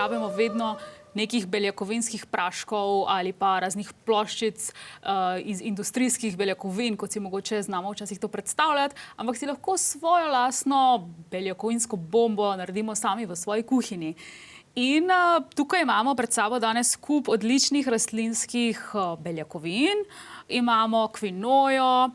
rabimo vedno nekih beljakovinskih praškov ali pa raznih ploščic iz industrijskih beljakovin, kot si mogoče znamo včasih to predstavljati, ampak si lahko svojo lastno beljakovinsko bombo naredimo sami v svoji kuhinji. In tukaj imamo pred sabo danes kup odličnih rastlinskih beljakovin. Imamo kvinojo,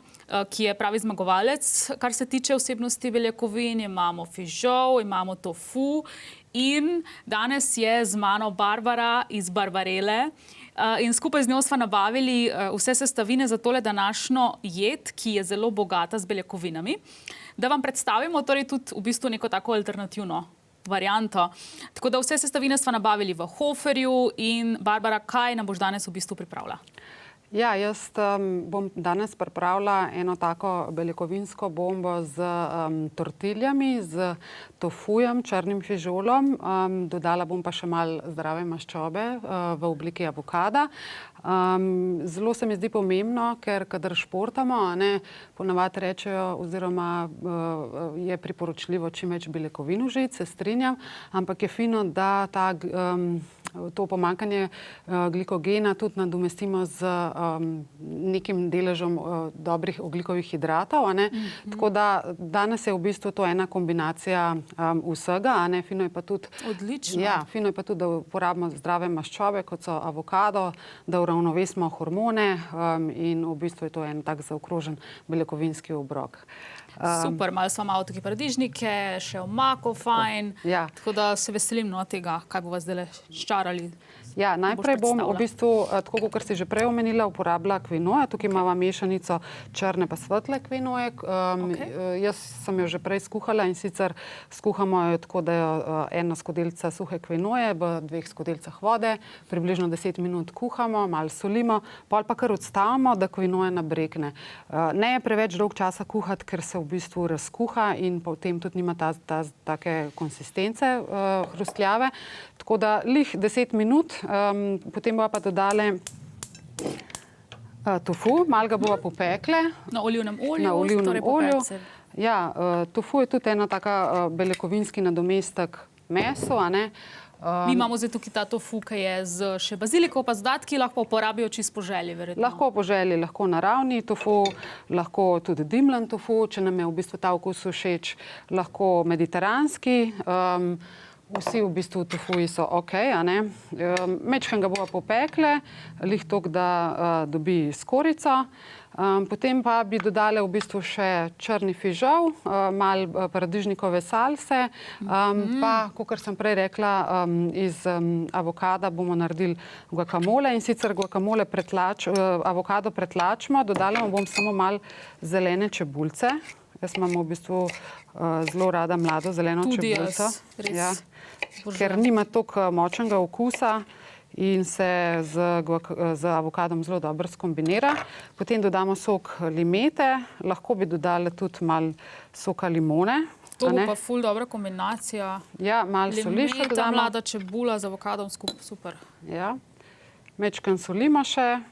ki je pravi zmagovalec, kar se tiče vsebnosti beljakovin, imamo fižol, imamo tofu in danes je z mano Barbara iz Barbarele in skupaj z njo sva nabavili vse sestavine za tole današnjo jed, ki je zelo bogata z beljakovinami. Da vam predstavimo torej tudi v bistvu neko tako alternativno varianto. Tako da vse sestavine sva nabavili v Hoferju in Barbara, kaj nam boš danes v bistvu pripravila? Ja, jaz bom danes pripravila eno tako beljakovinsko bombo z tortiljami, z tofujem, črnim fižolom. Dodala bom pa še malo zdrave maščobe v obliki avokada. Zelo se mi zdi pomembno, ker kadar športamo, ponavadi rečejo oziroma je priporočljivo čim več beljakovin užiti, se strinjam, ampak je fino, da to pomanjkanje glikogena tudi nadomestimo z nekim deležem dobrih ogljikovih hidratov. Tako da danes je v bistvu to ena kombinacija vsega. Fino je pa tudi, odlično. Ja, fino je pa tudi, da uporabimo zdrave maščobe, kot so avokado, da uravnovesimo hormone in v bistvu je to en tak zaokrožen beljakovinski obrok. Super, malo tukaj paradižnike, še omako fajn. Ja. Tako da se veselim tega, kaj bo vas zdaj ščarali. Ja, najprej bom v bistvu, tako kot si že prej omenila, uporabila kvinojo. Tukaj imamo mešanico črne pa svetle kvinoje. Jaz sem jo že prej skuhala in sicer skuhamo jo tako, da jo ena skodelica suhe kvinoje v 2 skodilcah vode, približno 10 minut kuhamo, malo solimo, pol pa kar odstavimo, da kvinoja nabrekne. Ne je preveč dolg časa kuhati, ker se v bistvu razkuha in potem tudi nima take konsistence hrustljave. Tako da lih 10 minut, potem bova pa dodale tofu, malo ga bova popekle. Na olivnem olju? Na olivnem olju. Ja, tofu je tudi ena taka beljakovinski nadomestek mesu, Mi imamo zdaj tukaj ta tofu, ki je z še baziliko, pa z dodatki, lahko uporabijo čisto po želji, verjetno. Lahko po želji, lahko naravni tofu, lahko tudi dimljen tofu, če nam je v bistvu ta okus všeč, lahko mediteranski. Vsi v bistvu tofuji so okej, Mečkam ga bova popekle, lih toliko, da dobi skorico. Potem pa bi dodale v bistvu še črni fižol, malo paradižnikove salse, pa, kakor sem prej rekla, iz avokada bomo naredili guacamole in sicer guacamole avokado pretlačimo, dodala bom samo malo zelene čebulce. Jaz imam v bistvu zelo rada mlado zeleno čebulico. Tudi jaz, res. Ker nima toliko močnega okusa in se z avokadom zelo dobro skombinira. Potem dodamo sok limete, lahko bi dodali tudi malo soka limone. To bo pa ful dobra kombinacija. Ja, malo soli še dodamo. Limeta, mlada čebula z avokadom skupaj, super. Ja, mečkam solimo še.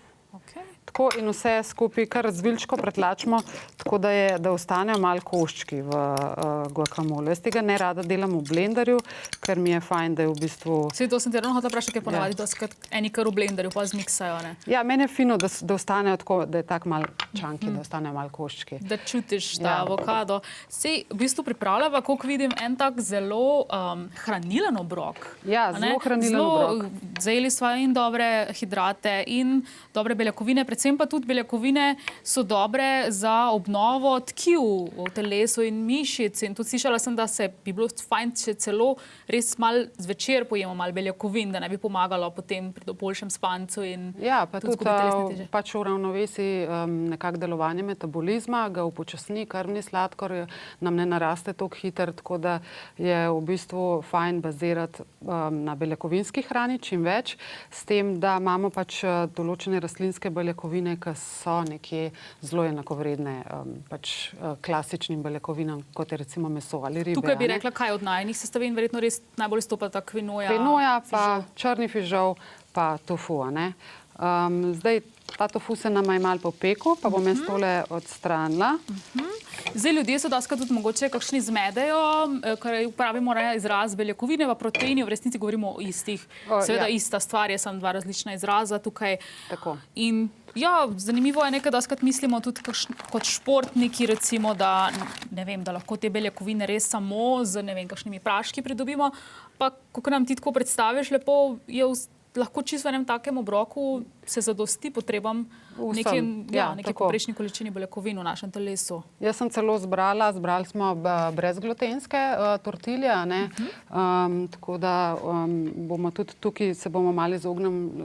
Tako in vse skupaj kar zviljčko pretlačimo, tako da ostanejo malo koščki v guacamole. Jaz tega ne rada delam v blenderju, ker mi je fajn, da je v bistvu... To sem ti ravno hotela vprašati, ker ponavadi doskrat eni kar v blenderju, pa zmiksajo, ne? Ja, meni je fino, da ostanejo tako, da je tako malo čanki, da ostanejo malo koščki. Da čutiš ta avokado. Sej, v bistvu pripravljava, koliko vidim, en tak zelo hranilen obrok. Ja, zelo hranilen obrok. Zajeli sva in dobre hidrate in dobre beljakovine, predvsem pa tudi beljakovine so dobre za obnovo tkiv v telesu in mišic. In tudi slišala sem, da bi bilo fajn, če celo res malo zvečer pojemo malo beljakovin, da ne bi pomagalo potem pri boljšem spancu in ja, pa tudi telesne teže. Pač uravnovesi nekako delovanje metabolizma, ga upočasni, krvni sladkor nam ne naraste toliko hiter, tako da je v bistvu fajn bazirati na beljakovinski hrani čim več, s tem, da imamo pač določene rastlinske beljakovine, ki so nekje zelo enakovredne klasičnim beljakovinam, kot je recimo meso ali ribe. Tukaj bi rekla, kaj od najinih sestavin verjetno res najbolj stopa ta kvinoja. Kvinoja, pa črni fižol, pa tofu. Zdaj, ta tofu se nama je malo popekel, pa bom jaz tole odstranila. Zdaj, ljudje so doskrat tudi mogoče kakšni zmedejo, ker uporabimo izraz beljakovine, pa proteini, v resnici govorimo o istih. Seveda ista stvar, je samo dva različna izraza tukaj. Tako. In ja, zanimivo je nekaj, doskrat mislimo tudi kot športniki, recimo, da, ne vem, da lahko te beljakovine res samo z, ne vem, kakšnimi praški pridobimo, pa kako nam ti tako predstaviš, lepo je lahko čisto v enem takem obroku se zadosti potrebam neke povprečni količini beljakovin v našem telesu. Jaz sem celo zbrali smo brezglutenske tortilje, tako da bomo tudi tukaj se bomo malo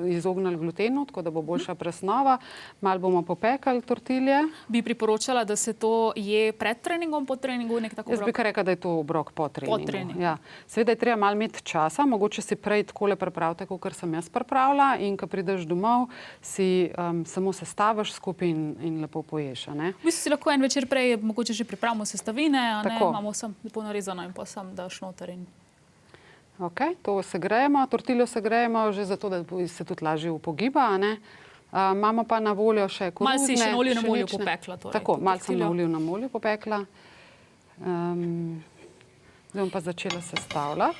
izognili glutenu, tako da bo boljša presnova. Malo bomo popekali tortilje. Bi priporočala, da se to je pred treningom, po treningu, nek tako obrok? Jaz bi kar rekla, da je to obrok po treningu. Ja. Seveda je treba malo imeti časa, mogoče si prej takole pripravite, kakor sem jaz pripravila, in ko prideš domov, si samo sestaviš skupaj in lepo poješ. V bistvu si lahko en večer prej mogoče že pripravimo sestavine, imamo sem lepo narezano in pa sam daš noter. Ok, to segrejemo, tortiljo segrejemo že zato, da se tudi lažje upogiba. Imamo pa na voljo še koruzne. Malo si še na olivnem olju popekla. Tako, malo sem na olivnem olju popekla. Zdaj bom pa začela sestavljati.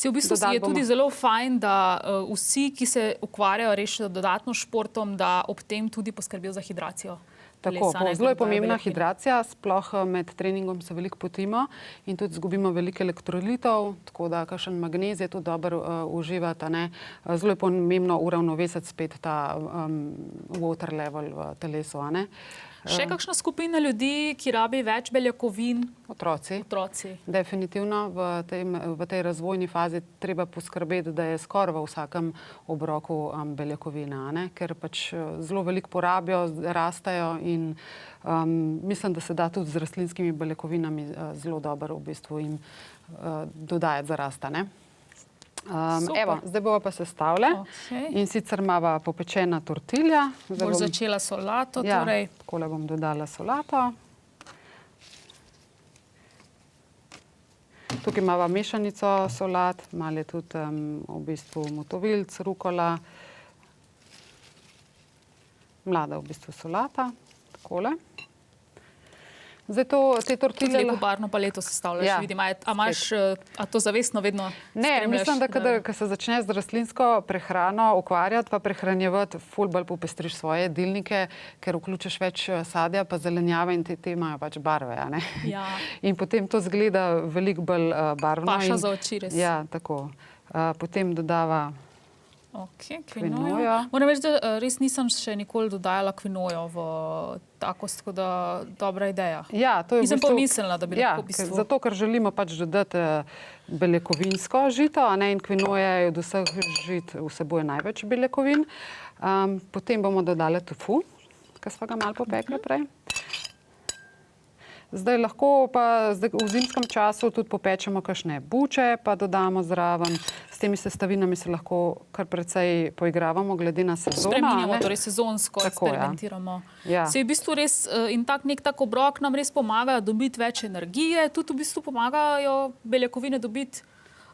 V bistvu je tudi zelo fajn, da vsi, ki se ukvarjajo res dodatno športom, da ob tem tudi poskrbijo za hidracijo. Tako, zelo je pomembna hidracija, sploh med treningom se veliko potimo in tudi izgubimo veliko elektrolitov, tako da kakšen magnezij je tudi dobro uživati. Zelo je pomembno uravnovesiti spet ta water level v telesu. Še kakšna skupina ljudi, ki rabi več beljakovin? Otroci. Definitivno v tej razvojni fazi treba poskrbeti, da je skoraj v vsakem obroku beljakovina, ker pač zelo veliko porabijo, rastejo in mislim, da se da tudi z rastlinskimi beljakovinami zelo dobro v bistvu jim dodajati za rasta. Evo, zdaj bomo pa sestavile. In sicer imava popečena tortilja. Boš začela solato, torej. Ja, takole bom dodala solato. Tukaj imava mešanico solat, malo je tudi v bistvu motovilc, rukola, mlada v bistvu solata, takole. Zdaj te tortilje... Lepo barvno paleto sestavljaš, vidim. A to zavestno vedno spremljaš? Ne, mislim, da ko se začneš z rastlinsko prehrano ukvarjati, pa prehranjevati, ful bolj popestriš svoje jedilnike, ker vključiš več sadja, pa zelenjave in te imajo pač barve. In potem to zgleda veliko bolj barvno. Paša za oči, res. Ja, tako. Potem dodava kvinojo. Moram reči, da res nisem še nikoli dodajala kvinojo v takost, tako da dobra ideja. Ja, to je nisem pomislila, da bi lahko v bistvu. Zato, ker želimo pač dodati beljakovinsko žito, in kvinoja od vseh žit vsebuje največ beljakovin. Potem bomo dodali tofu, ki smo ga malo popekli prej. Zdaj lahko pa v zimskem času tudi popečemo kakšne buče, pa dodamo zraven. S temi sestavinami se lahko kar precej poigravamo glede na sezono. Spreminjamo, torej sezonsko eksperimentiramo. Se je v bistvu res in nek tak obrok nam res pomaga dobiti več energije, tudi v bistvu pomagajo beljakovine dobiti,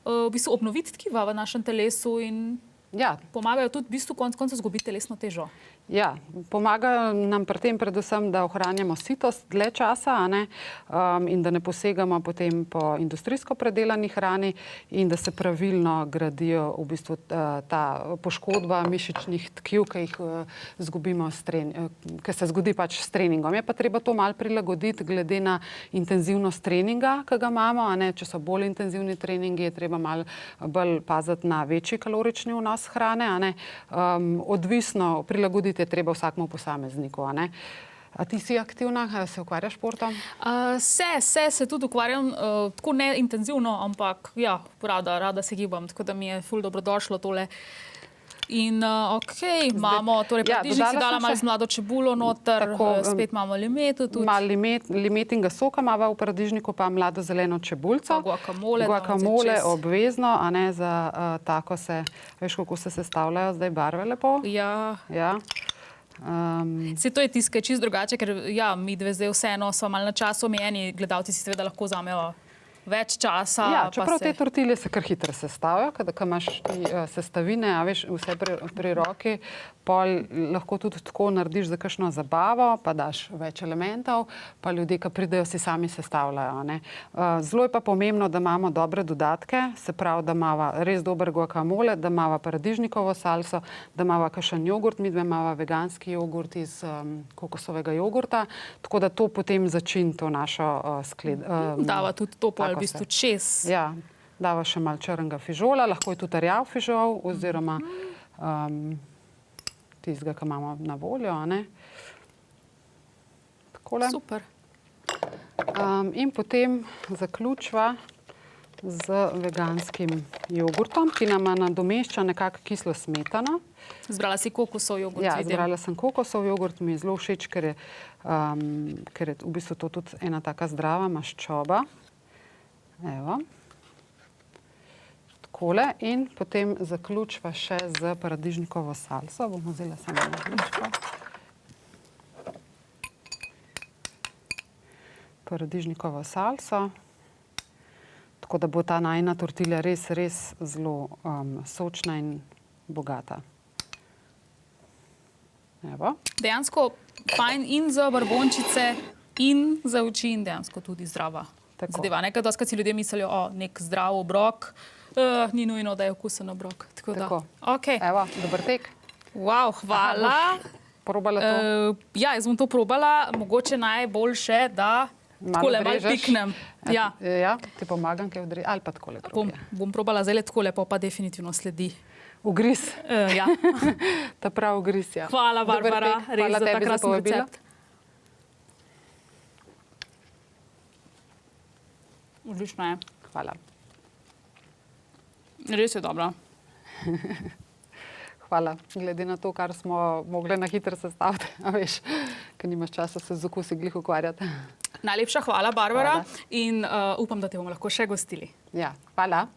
v bistvu obnoviti tkiva v našem telesu in pomagajo tudi v bistvu konec koncev izgubiti telesno težo. Ja, pomagajo nam pri tem predvsem, da ohranjamo sitost dlje časa in da ne posegamo potem po industrijsko predelani hrani in da se pravilno gradijo v bistvu ta poškodba mišičnih tkiv, ki jih izgubimo, ki se zgodi pač s treningom. Je pa treba to malo prilagoditi glede na intenzivnost treninga, ki ga imamo. Če so bolj intenzivni treningi, je treba malo bolj paziti na večji kalorični vnos hrane. Odvisno prilagoditi je treba vsakmu posamezniku. A ti si aktivna, se ukvarjaš športom? Se tudi ukvarjam, tako ne intenzivno, ampak rada se gibam, tako da mi je ful dobrodošlo tole. In imamo, torej paradižnik si dala malo z mlado čebulo noter, spet imamo limeto tudi. Malo limetinga soka imamo v paradižniku, pa mlado zeleno čebulco. Guacamole obvezno, za tako se, veš, kako se sestavljajo zdaj barve lepo? Ja. To je tisto, ki je čisto drugače, ker mi dve zdaj vseeno smo malo na času omejeni, gledalci si seveda lahko vzamejo več časa. Ja, pa čeprav se... te tortilje se kar hitro sestavijo, kada imaš sestavine, a veš, vse pri roki, pol lahko tudi tako narediš za kakšno zabavo, pa daš več elementov, pa ljudje, ki pridejo, si sami sestavljajo. Ne. Zelo je pa pomembno, da imamo dobre dodatke, se pravi, da imamo res dober guacamole, da imamo paradižnikovo salso, da imamo kakšen jogurt, midve imamo veganski jogurt iz kokosovega jogurta, tako da to potem začini to našo Dava tudi to pol v bistvu čez. Ja, dava še malo črnega fižola, lahko je tudi rjav fižol oziroma tistega, ki imamo na voljo. Ne? Takole. Super. In potem zaključva z veganskim jogurtom, ki nam nadomešča nekako kislo smetano. Zbrala si kokosov jogurt. Ja, vidim. zbrala sem kokosov jogurt, mi je zelo všeč, ker je v bistvu to tudi ena taka zdrava maščoba. Evo. Takole. In potem zaključva še z paradižnikovo salso. Bomo vzela samo eno žličko. Paradižnikovo salso. Tako da bo ta najina tortilja res zelo sočna in bogata. Evo. Dejansko fajn in za brbončice in za oči in dejansko tudi zdrava zadeva. Nekaj doskrat si ljudje mislijo, nek zdrav obrok, ni nujno, da je okusen obrok. Tako. Okay. Evo, dober tek. Wow, hvala. Probala to? Ja, jaz bom to probala. Mogoče najboljše, da takole malo piknem. Ja. Ja, ti pomagam, kaj odreži. Ali pa takole probi. Bom probala zdaj takole, pa definitivno sledi. Ugriz. Ja. Ta prav ugriz, ja. Hvala, Barbara, res za ta krasen recept. Odlično je. Hvala. Res je dobro. Hvala. Glede na to, kar smo mogli na hitro sestaviti, a veš, ker nimaš časa se z okusi glih ukvarjati. Najlepša hvala, Barbara, in upam, da te bomo lahko še gostili. Ja, hvala.